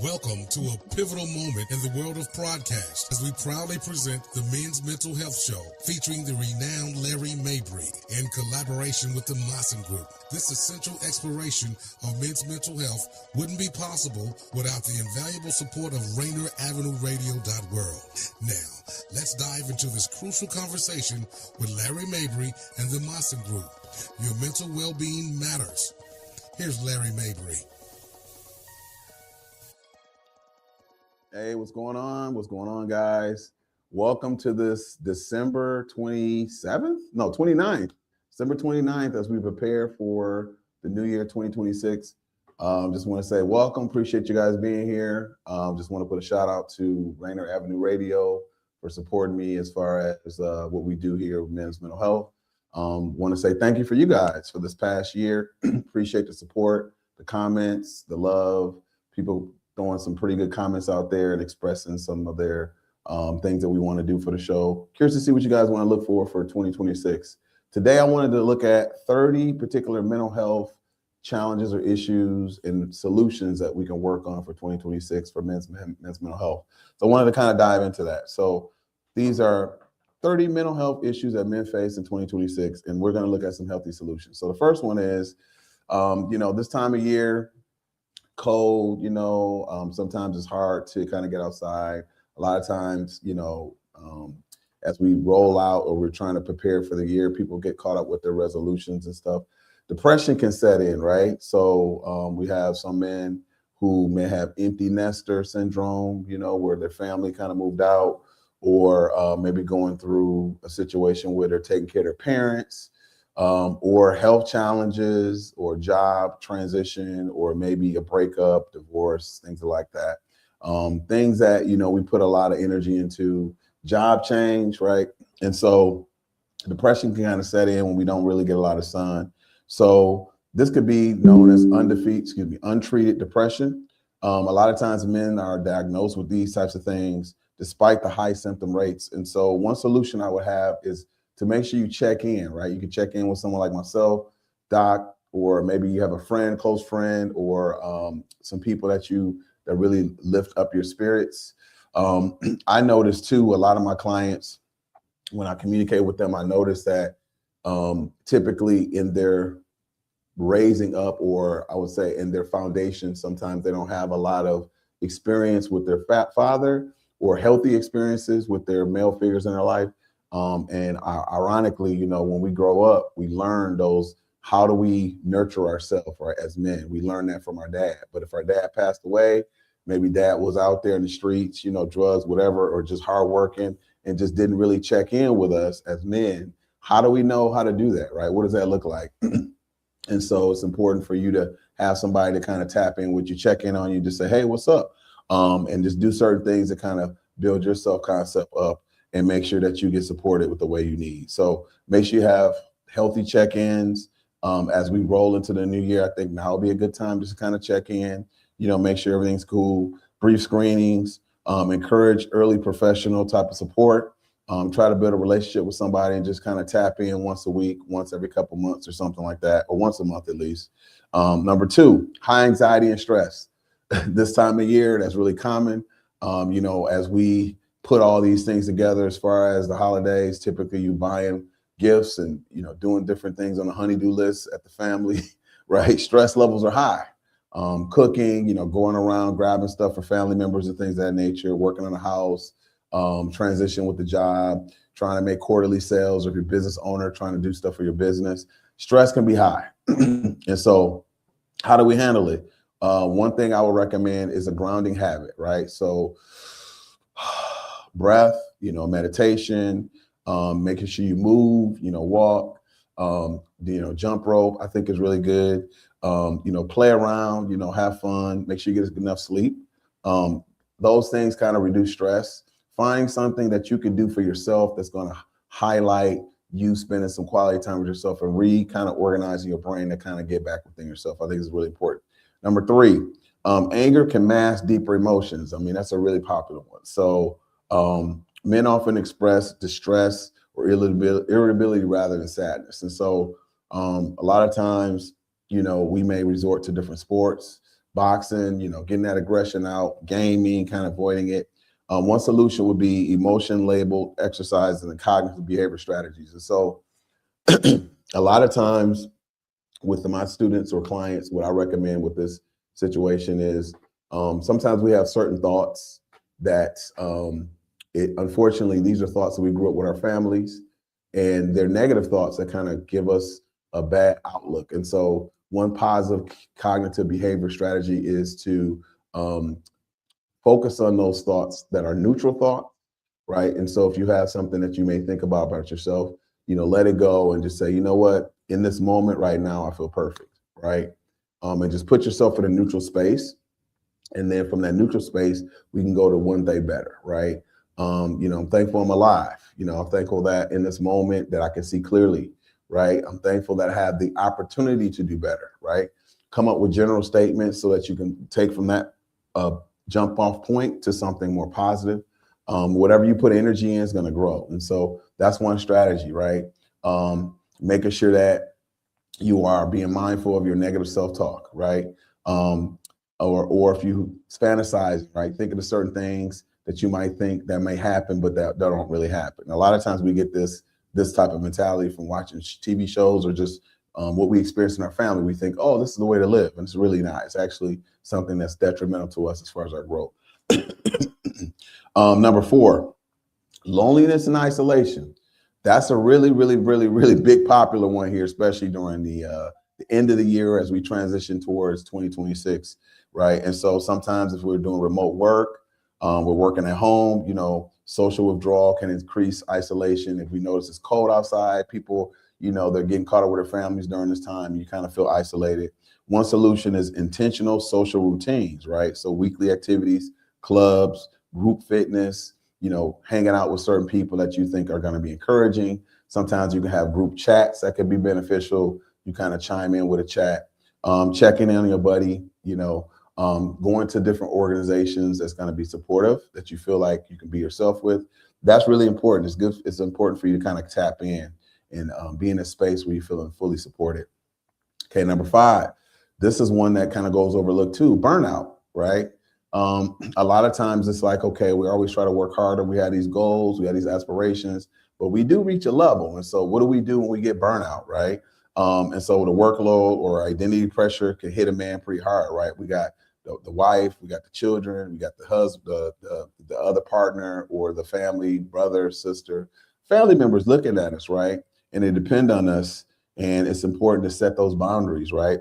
Welcome to a pivotal moment in the world of broadcast as we proudly present the Men's Mental Health Show featuring the renowned Larry Mabry in collaboration with the Maassen Group. This essential exploration of men's mental health wouldn't be possible without the invaluable support of RainerAvenueRadio.world. Now, let's dive into this crucial conversation with Larry Mabry and the Maassen Group. Your mental well-being matters. Here's Larry Mabry. Hey, what's going on? What's going on, guys? Welcome to this December 27th? No, 29th. December 29th as we prepare for the new year 2026. Just want to say welcome. Appreciate you guys being here. Just want to put a shout out to Rainer Avenue Radio for supporting me as far as what we do here with men's mental health. Want to say thank you for you guys for this past year. Appreciate the support, the comments, the love, people throwing some pretty good comments out there and expressing some of their things that we want to do for the show. Curious to see what you guys want to look for 2026. Today, I wanted to look at 30 particular mental health challenges or issues and solutions that we can work on for 2026 for men's mental health. So I wanted to kind of dive into that. So these are 30 mental health issues that men face in 2026, and we're going to look at some healthy solutions. So the first one is, this time of year, cold, sometimes it's hard to kind of get outside. A lot of times, as we roll out or we're trying to prepare for the year, people get caught up with their resolutions and stuff. Depression can set in, right? So we have some men who may have empty nester syndrome, where their family kind of moved out, or maybe going through a situation where they're taking care of their parents, or health challenges, or job transition, or maybe a breakup, divorce, things like that. Things that, we put a lot of energy into, job change, right? And so depression can kind of set in when we don't really get a lot of sun. So this could be known as untreated depression. A lot of times men are diagnosed with these types of things despite the high symptom rates. And so one solution I would have is to make sure you check in, right? You can check in with someone like myself, Doc, or maybe you have a friend, close friend, or some people that really lift up your spirits. I notice too, a lot of my clients, when I communicate with them, I notice that typically in their raising up, or I would say in their foundation, sometimes they don't have a lot of experience with their father or healthy experiences with their male figures in their life. And ironically, when we grow up, we learn how do we nurture ourselves, right? As men, we learn that from our dad. But if our dad passed away, maybe dad was out there in the streets, drugs, whatever, or just hardworking and just didn't really check in with us as men. How do we know how to do that, right? What does that look like? And so it's important for you to have somebody to kind of tap in with you, check in on you, just say, hey, what's up? And just do certain things to kind of build your self-concept up and make sure that you get supported with the way you need. So make sure you have healthy check-ins as we roll into the new year. I think now will be a good time just to kind of check in, make sure everything's cool, brief screenings, encourage early professional type of support, try to build a relationship with somebody and just kind of tap in once a week, once every couple months or something like that, or once a month at least. Number two, high anxiety and stress. This time of year, that's really common. As we put all these things together as far as the holidays, typically you buying gifts and, doing different things on the honey-do list at the family, right? Stress levels are high. Cooking, going around, grabbing stuff for family members and things of that nature, working on the house, transition with the job, trying to make quarterly sales, or if you're a business owner, trying to do stuff for your business. Stress can be high. And so how do we handle it? One thing I would recommend is a grounding habit, right? So breath, meditation, making sure you move, walk, jump rope, I think is really good. Play around, have fun, make sure you get enough sleep. Those things kind of reduce stress. Find something that you can do for yourself that's going to highlight you spending some quality time with yourself and kind of organizing your brain to kind of get back within yourself. I think it's really important. Number three, anger can mask deeper emotions. I mean, that's a really popular one. So men often express distress or irritability rather than sadness. And so a lot of times, we may resort to different sports, boxing, getting that aggression out, gaming, kind of avoiding it. One solution would be emotion labeled exercise and the cognitive behavior strategies. And so a lot of times with my students or clients, what I recommend with this situation is sometimes we have certain thoughts that unfortunately, these are thoughts that we grew up with our families, and they're negative thoughts that kind of give us a bad outlook. And so one positive cognitive behavior strategy is to focus on those thoughts that are neutral thoughts, right? And so if you have something that you may think about yourself, let it go and just say, you know what, in this moment right now, I feel perfect, right? And just put yourself in a neutral space. And then from that neutral space, we can go to one day better, right? I'm thankful I'm alive. I'm thankful that in this moment that I can see clearly, right? I'm thankful that I have the opportunity to do better, right? Come up with general statements so that you can take from that jump off point to something more positive. Whatever you put energy in is going to grow. And so that's one strategy, right? Making sure that you are being mindful of your negative self-talk, right? Or if you fantasize, right? Thinking of certain things that you might think that may happen, but that don't really happen. A lot of times we get this type of mentality from watching TV shows or just what we experience in our family. We think, oh, this is the way to live. And it's really not. It's actually something that's detrimental to us as far as our growth. Number 4, loneliness and isolation. That's a really, really, really, really big popular one here, especially during the end of the year as we transition towards 2026, right? And so sometimes if we're doing remote work, we're working at home, social withdrawal can increase isolation. If we notice it's cold outside, people, they're getting caught up with their families during this time, you kind of feel isolated. One solution is intentional social routines, right? So weekly activities, clubs, group fitness, hanging out with certain people that you think are going to be encouraging. Sometimes you can have group chats that could be beneficial. You kind of chime in with a chat, checking in on your buddy, going to different organizations that's going to be supportive, that you feel like you can be yourself with. That's really important. It's good. It's important for you to kind of tap in and be in a space where you're feeling fully supported. Okay, number 5. This is one that kind of goes overlooked too, burnout, right? A lot of times it's like, okay, we always try to work harder. We have these goals, we have these aspirations, but we do reach a level. And so what do we do when we get burnout, right? And so the workload or identity pressure can hit a man pretty hard, right? We got the wife, we got the children, we got the husband, the other partner or the family, brother, sister, family members looking at us, right? And they depend on us. And it's important to set those boundaries, right?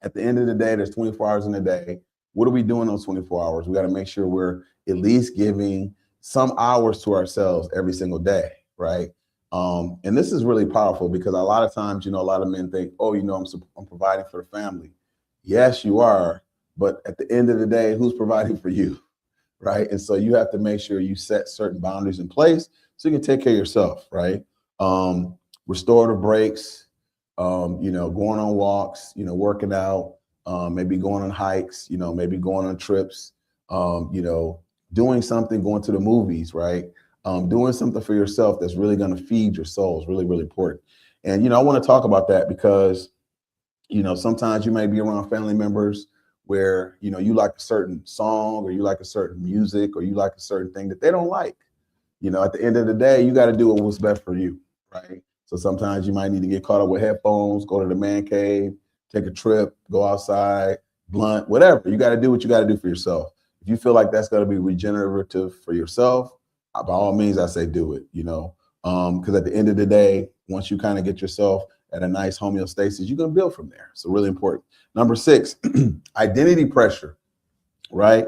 At the end of the day, there's 24 hours in a day. What are we doing those 24 hours? We got to make sure we're at least giving some hours to ourselves every single day, right? And this is really powerful because a lot of times, a lot of men think, oh, I'm providing for the family. Yes, you are. But at the end of the day, who's providing for you, right? And so you have to make sure you set certain boundaries in place so you can take care of yourself, right? Restorative breaks, going on walks, working out, maybe going on hikes, maybe going on trips, doing something, going to the movies, right? Doing something for yourself that's really going to feed your soul is really, really important. And, I want to talk about that because, sometimes you may be around family members where, you like a certain song or you like a certain music or you like a certain thing that they don't like. At the end of the day, you got to do what's best for you, right? So sometimes you might need to get caught up with headphones, go to the man cave, take a trip, go outside, blunt, whatever. You got to do what you got to do for yourself. If you feel like that's going to be regenerative for yourself, by all means, I say do it, because at the end of the day, once you kind of get yourself at a nice homeostasis, you're going to build from there. So really important. Number 6, identity pressure, right?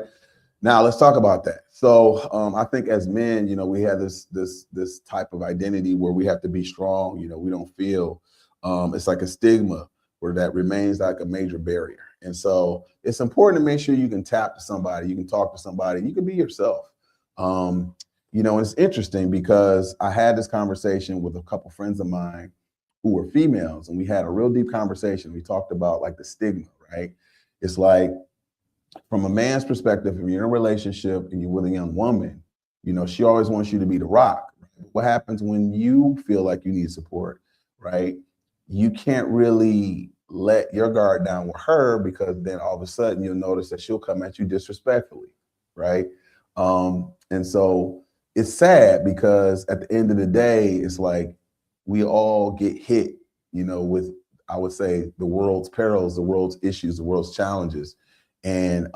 Now let's talk about that. So I think as men, we have this type of identity where we have to be strong. We don't feel it's like a stigma where that remains like a major barrier. And so it's important to make sure you can tap to somebody, you can talk to somebody, you can be yourself. And it's interesting because I had this conversation with a couple friends of mine who were females, and we had a real deep conversation. We talked about like the stigma, right? It's like, from a man's perspective, if you're in a relationship and you're with a young woman, she always wants you to be the rock. What happens when you feel like you need support, right? You can't really let your guard down with her, because then all of a sudden you'll notice that she'll come at you disrespectfully, right? And so it's sad because at the end of the day, it's like we all get hit, with, I would say, the world's perils, the world's issues, the world's challenges. And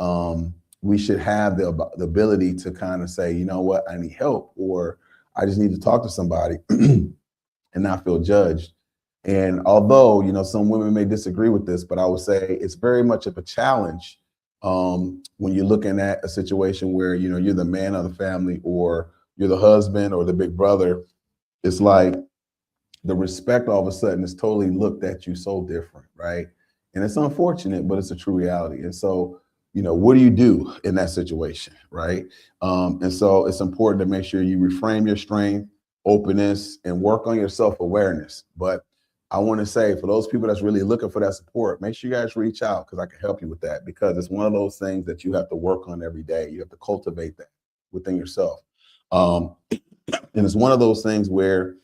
we should have the ability to kind of say, you know what, I need help, or I just need to talk to somebody and not feel judged. And although, some women may disagree with this, but I would say it's very much of a challenge when you're looking at a situation where, you're the man of the family, or you're the husband or the big brother. It's like the respect all of a sudden is totally looked at you so different, right? And it's unfortunate, but it's a true reality. And so, what do you do in that situation, right? And so it's important to make sure you reframe your strength, openness, and work on your self-awareness. But I want to say, for those people that's really looking for that support, make sure you guys reach out, because I can help you with that, because it's one of those things that you have to work on every day. You have to cultivate that within yourself. And it's one of those things where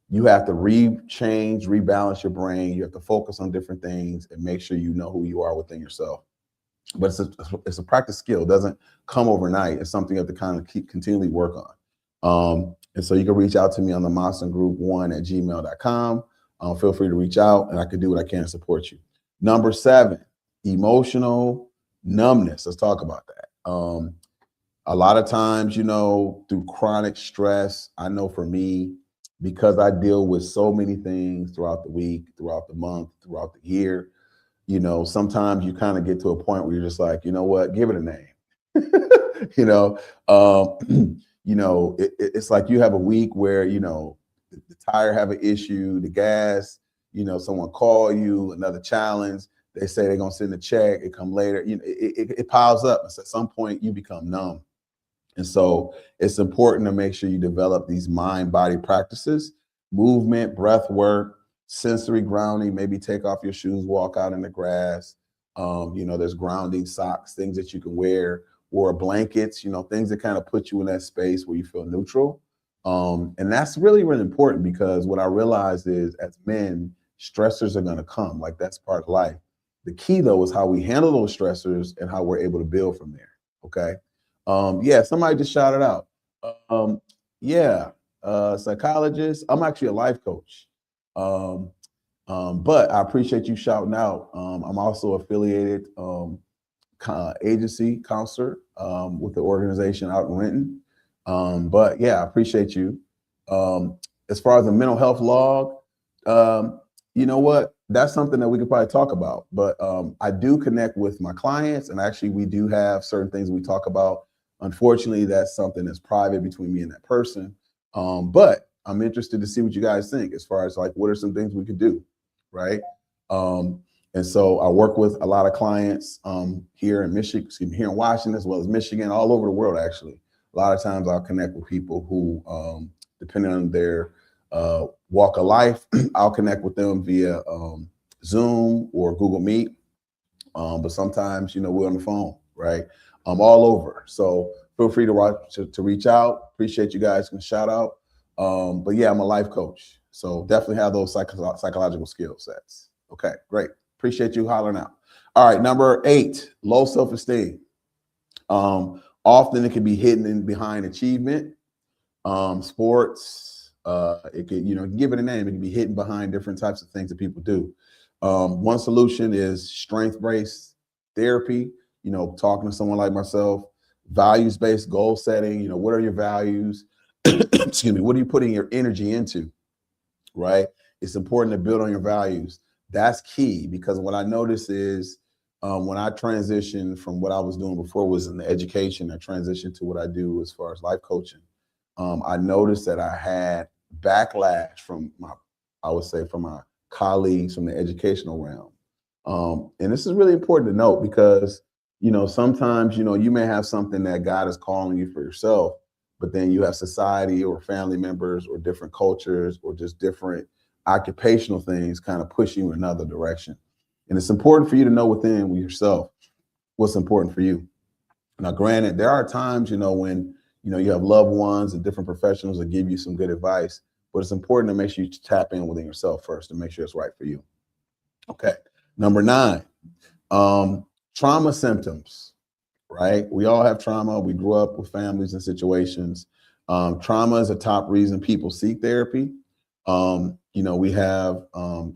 you have to rebalance your brain. You have to focus on different things and make sure you know who you are within yourself. But it's a practice skill. It doesn't come overnight. It's something you have to kind of continually work on. And so you can reach out to me on the Maassen Group 1@gmail.com. Feel free to reach out, and I can do what I can to support you. Number 7, emotional numbness. Let's talk about that. A lot of times, through chronic stress, I know for me, because I deal with so many things throughout the week, throughout the month, throughout the year, sometimes you kind of get to a point where you're just like, you know what, give it a name. It's like you have a week where, the tire have an issue, the gas, someone call you, another challenge. They say they're going to send a check. It come later. It piles up. And so at some point you become numb. And so it's important to make sure you develop these mind-body practices, movement, breath work, sensory grounding. Maybe take off your shoes, walk out in the grass. There's grounding socks, things that you can wear, or blankets, things that kind of put you in that space where you feel neutral. And that's really, really important, because what I realized is, as men, stressors are going to come. Like, that's part of life. The key, though, is how we handle those stressors and how we're able to build from there. Okay. Somebody just shouted out. Psychologist. I'm actually a life coach. But I appreciate you shouting out. I'm also affiliated agency counselor with the organization out in Renton. But yeah, I appreciate you. As far as the mental health log, you know what? That's something that we could probably talk about. But I do connect with my clients, and actually we do have certain things we talk about. Unfortunately, that's something that's private between me and that person. But I'm interested to see what you guys think, as far as like, what are some things we could do, right? And so I work with a lot of clients here in Michigan, here in Washington, as well as Michigan, all over the world, actually. A lot of times I'll connect with people who, depending on their walk of life, I'll connect with them via Zoom or Google Meet. But sometimes, we're on the phone, right? All over. So feel free to reach out. Appreciate you guys can shout out. But yeah, I'm a life coach. So definitely have those psychological skill sets. Okay, great. Appreciate you hollering out. All right, number 8, low self-esteem. Often it can be hidden behind achievement, sports. It could, give it a name. It can be hidden behind different types of things that people do. One solution is strength-based therapy. Talking to someone like myself, values-based goal setting. What are your values? Excuse me. What are you putting your energy into? Right. It's important to build on your values. That's key, because what I noticed is when I transitioned from what I was doing before was in the education, I transitioned to what I do as far as life coaching. I noticed that I had backlash from my colleagues from the educational realm. And this is really important to note, because sometimes, you may have something that God is calling you for yourself, but then you have society or family members or different cultures or just different occupational things kind of push you in another direction. And it's important for you to know within yourself what's important for you. Now, granted, there are times, when, you have loved ones and different professionals that give you some good advice, but it's important to make sure you tap in within yourself first to make sure it's right for you. Okay. Number 9, trauma symptoms, right? We all have trauma. We grew up with families and situations. Trauma is a top reason people seek therapy. We have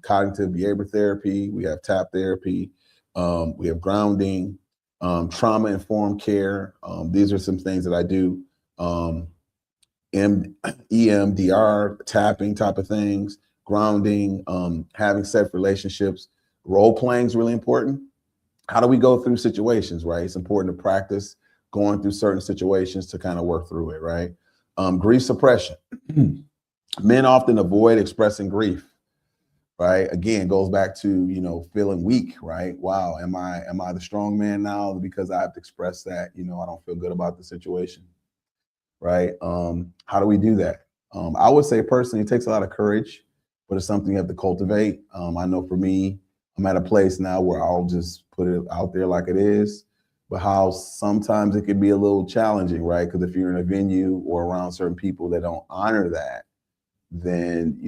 cognitive behavior therapy, we have tap therapy, we have grounding, trauma informed care. These are some things that I do. EMDR, tapping type of things, grounding, having safe relationships. Role playing is really important. How do we go through situations, right? It's important to practice going through certain situations to kind of work through it, right? Grief suppression. Men often avoid expressing grief, right? Again, goes back to, feeling weak, right? Wow, am I the strong man now because I have to express that, I don't feel good about the situation, right? How do we do that? I would say personally, it takes a lot of courage, but it's something you have to cultivate. I know for me, I'm at a place now where I'll just put it out there like it is, but how sometimes it can be a little challenging, right? Because if you're in a venue or around certain people that don't honor that, then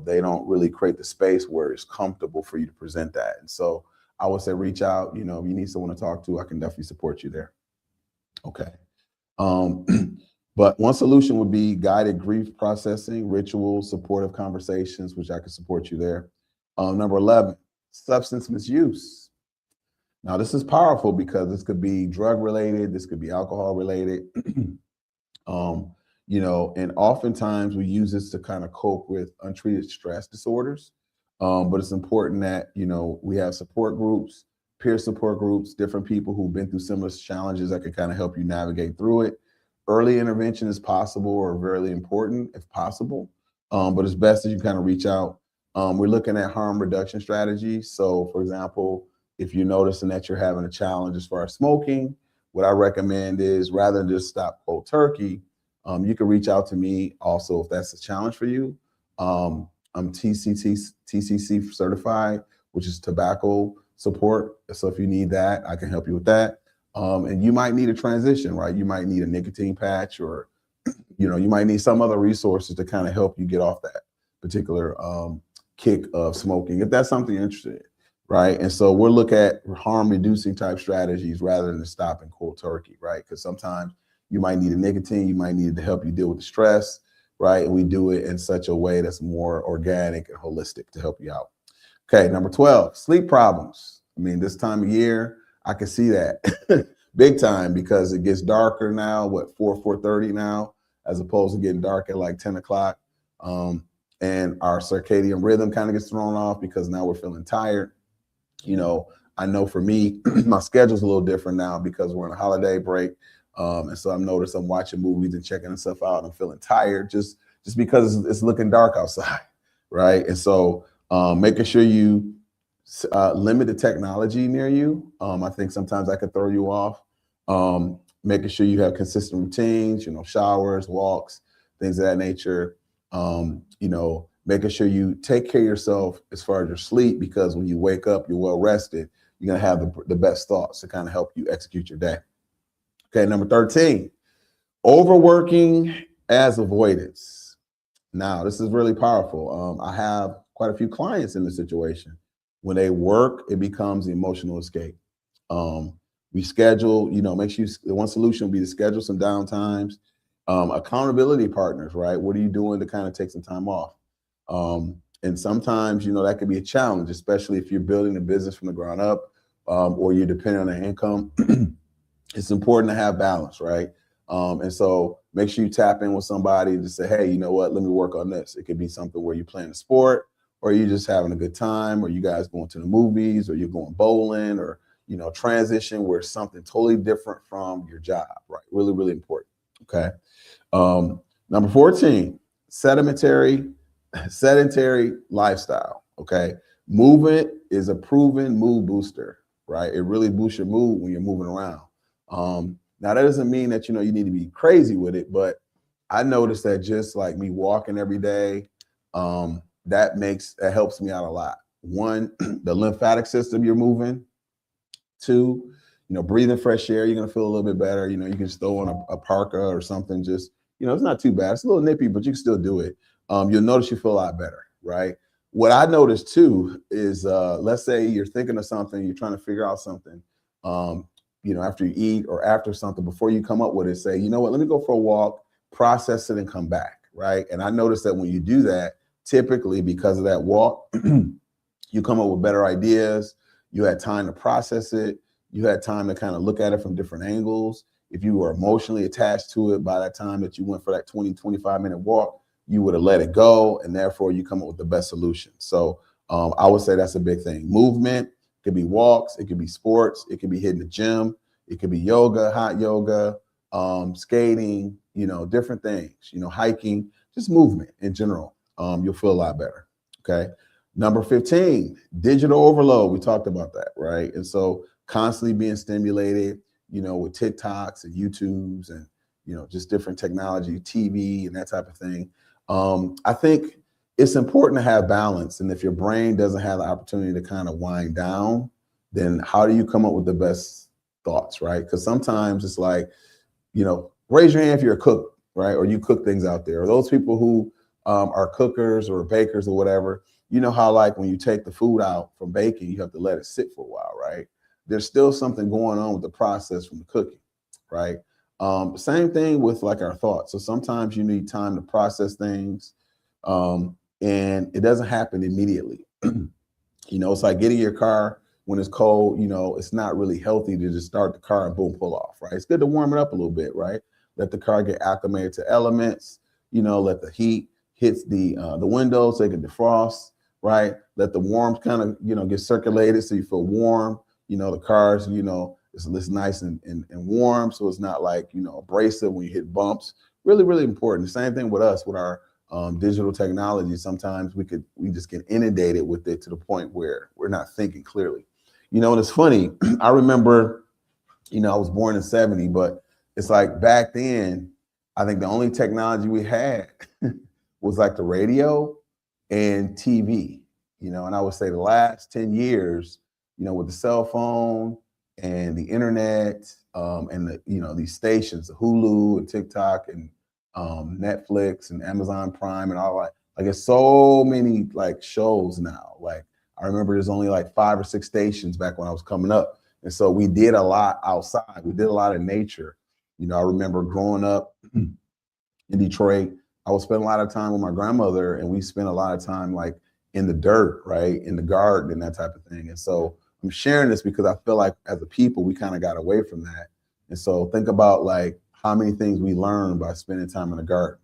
they don't really create the space where it's comfortable for you to present that. And so I would say reach out. If you need someone to talk to, I can definitely support you there. Okay. But one solution would be guided grief processing, rituals, supportive conversations, which I can support you there. Number 11, substance misuse. Now, this is powerful because this could be drug related, this could be alcohol related. And oftentimes we use this to kind of cope with untreated stress disorders. But it's important that, we have support groups, peer support groups, different people who've been through similar challenges that can kind of help you navigate through it. Early intervention is possible or very important if possible, but it's best that you kind of reach out. We're looking at harm reduction strategies. So, for example, if you're noticing that you're having a challenge as far as smoking, what I recommend is rather than just stop cold turkey, you can reach out to me also if that's a challenge for you. I'm TCC certified, which is tobacco support. So if you need that, I can help you with that. And you might need a transition, right? You might need a nicotine patch or, you might need some other resources to kind of help you get off that particular kick of smoking, if that's something you're interested in, right? And so we'll look at harm reducing type strategies rather than stopping cold turkey, right? Because sometimes you might need a nicotine, you might need it to help you deal with the stress, right? And we do it in such a way that's more organic and holistic to help you out. Okay, number 12, sleep problems. I mean, this time of year, I can see that big time because it gets darker now, 4:30 now, as opposed to getting dark at like 10 o'clock. And our circadian rhythm kind of gets thrown off because now we're feeling tired. I know for me, my schedule's a little different now because we're on a holiday break. And so I'm watching movies and checking stuff out. And I'm feeling tired just because it's looking dark outside, right? And so making sure you limit the technology near you. I think sometimes that could throw you off. Making sure you have consistent routines, showers, walks, things of that nature. Making sure you take care of yourself as far as your sleep, because when you wake up, you're well rested. You're going to have the best thoughts to kind of help you execute your day. Okay, number 13, overworking as avoidance. Now, this is really powerful. I have quite a few clients in this situation. When they work, it becomes emotional escape. We schedule, make sure the one solution would be to schedule some downtimes, accountability partners, right? What are you doing to kind of take some time off? And sometimes, that could be a challenge, especially if you're building a business from the ground up, or you're depending on an income. It's important to have balance, right? And so make sure you tap in with somebody and just say, hey, you know what, let me work on this. It could be something where you're playing a sport, or you're just having a good time, or you guys going to the movies, or you're going bowling, or, transition where it's something totally different from your job, right? Really, really important. Okay. Number 14, sedentary lifestyle. Okay. Movement is a proven mood booster, right? It really boosts your mood when you're moving around. Now that doesn't mean that, you need to be crazy with it, but I noticed that just like me walking every day, that helps me out a lot. One, the lymphatic system, you're moving. Two, breathing fresh air, you're going to feel a little bit better. You can just throw on a parka or something. Just, it's not too bad. It's a little nippy, but you can still do it. You'll notice you feel a lot better, right? what I noticed too is, let's say you're thinking of something, you're trying to figure out something, after you eat or after something, before you come up with it, say, you know what, let me go for a walk, process it and come back, right? And I noticed that when you do that, typically because of that walk, you come up with better ideas. You had time to process it. You had time to kind of look at it from different angles. If you were emotionally attached to it by that time that you went for that 20, 25-minute walk, you would have let it go, and therefore you come up with the best solution. So I would say that's a big thing. Movement, it could be walks, it could be sports, it could be hitting the gym, it could be yoga, hot yoga, skating, different things, hiking, just movement in general. You'll feel a lot better. Okay. Number 15, digital overload. We talked about that, right? And so constantly being stimulated, with TikToks and YouTubes and, just different technology, TV and that type of thing. I think it's important to have balance. And if your brain doesn't have the opportunity to kind of wind down, then how do you come up with the best thoughts, right? Because sometimes it's like, raise your hand if you're a cook, right? Or you cook things out there. Or those people who are cookers or bakers or whatever, you know how like when you take the food out from baking, you have to let it sit for a while, right? There's still something going on with the process from the cooking, right? Same thing with like our thoughts. So sometimes you need time to process things, and it doesn't happen immediately. It's like getting your car when it's cold. It's not really healthy to just start the car and boom, pull off, right? It's good to warm it up a little bit, right? Let the car get acclimated to elements. Let the heat hits the windows so it can defrost, right? Let the warmth kind of get circulated so you feel warm. The cars, it's nice and warm, so it's not like abrasive when you hit bumps. Really, really important. The same thing with us with our digital technology. Sometimes we just get inundated with it to the point where we're not thinking clearly. And it's funny. I remember, I was born in '70, but it's like back then, I think the only technology we had was like the radio and TV. And I would say the last 10 years, with the cell phone and the internet, and these stations, the Hulu and TikTok and Netflix and Amazon Prime and all that. Like it's so many like shows now. Like I remember there's only like 5 or 6 stations back when I was coming up. And so we did a lot outside. We did a lot of nature. I remember growing up in Detroit, I would spend a lot of time with my grandmother, and we spent a lot of time like in the dirt, right? In the garden and that type of thing. And so I'm sharing this because I feel like as a people, we kind of got away from that. And so think about like how many things we learn by spending time in the garden,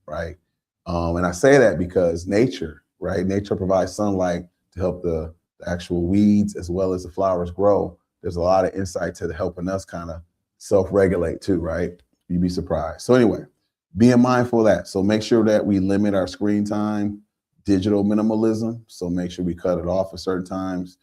right? And I say that because nature, right? Nature provides sunlight to help the actual weeds as well as the flowers grow. There's a lot of insight to helping us kind of self-regulate too, right? You'd be surprised. So anyway, being mindful of that. So make sure that we limit our screen time, digital minimalism. So make sure we cut it off at certain times.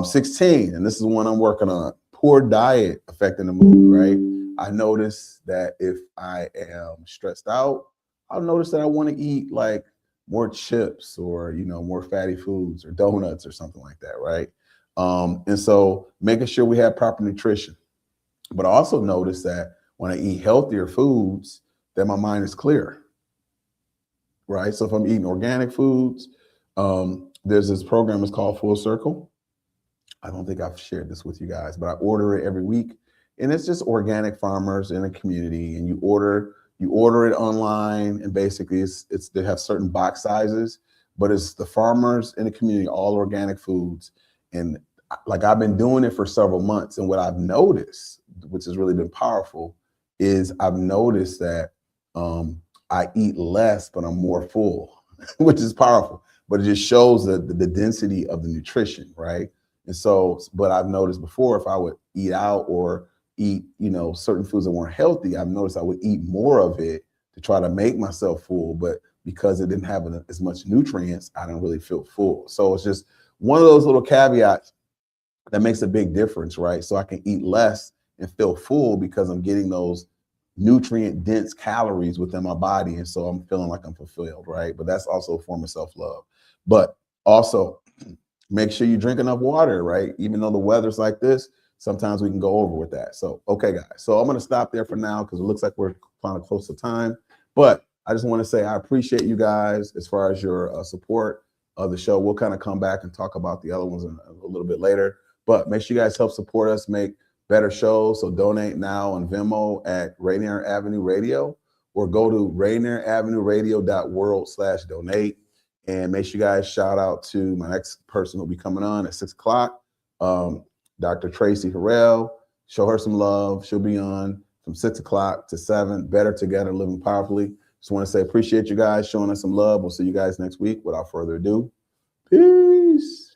16, and this is one I'm working on, poor diet affecting the mood, right? I notice that if I am stressed out, I'll notice that I want to eat like more chips or, more fatty foods or donuts or something like that, right? And so making sure we have proper nutrition. But I also notice that when I eat healthier foods, that my mind is clear, right? So if I'm eating organic foods, there's this program, it's called Full Circle. I don't think I've shared this with you guys, but I order it every week. And it's just organic farmers in a community, and you order it online, and basically they have certain box sizes, but it's the farmers in the community, all organic foods. And like I've been doing it for several months, and what I've noticed, which has really been powerful, is I've noticed that I eat less, but I'm more full, which is powerful. But it just shows the density of the nutrition, right? And so, but I've noticed before, if I would eat out or eat, certain foods that weren't healthy, I've noticed I would eat more of it to try to make myself full. But because it didn't have as much nutrients, I didn't really feel full. So it's just one of those little caveats that makes a big difference, right? So I can eat less and feel full because I'm getting those nutrient dense calories within my body. And so I'm feeling like I'm fulfilled, right? But that's also a form of self-love. But also make sure you drink enough water, right? Even though the weather's like this, sometimes we can go over with that. So, okay, guys. So I'm going to stop there for now because it looks like we're kind of close to time. But I just want to say I appreciate you guys as far as your support. of the show. We'll kind of come back and talk about the other ones a little bit later. But make sure you guys help support us, make better shows. So donate now on Venmo at Rainier Avenue Radio, or go to rainieravenueradio.world/donate. And make sure you guys shout out to my next person who'll be coming on at 6 o'clock, Dr. Tracy Harrell. Show her some love. She'll be on from 6 o'clock to 7, Better Together, Living Powerfully. Just want to say appreciate you guys showing us some love. We'll see you guys next week. Without further ado, peace.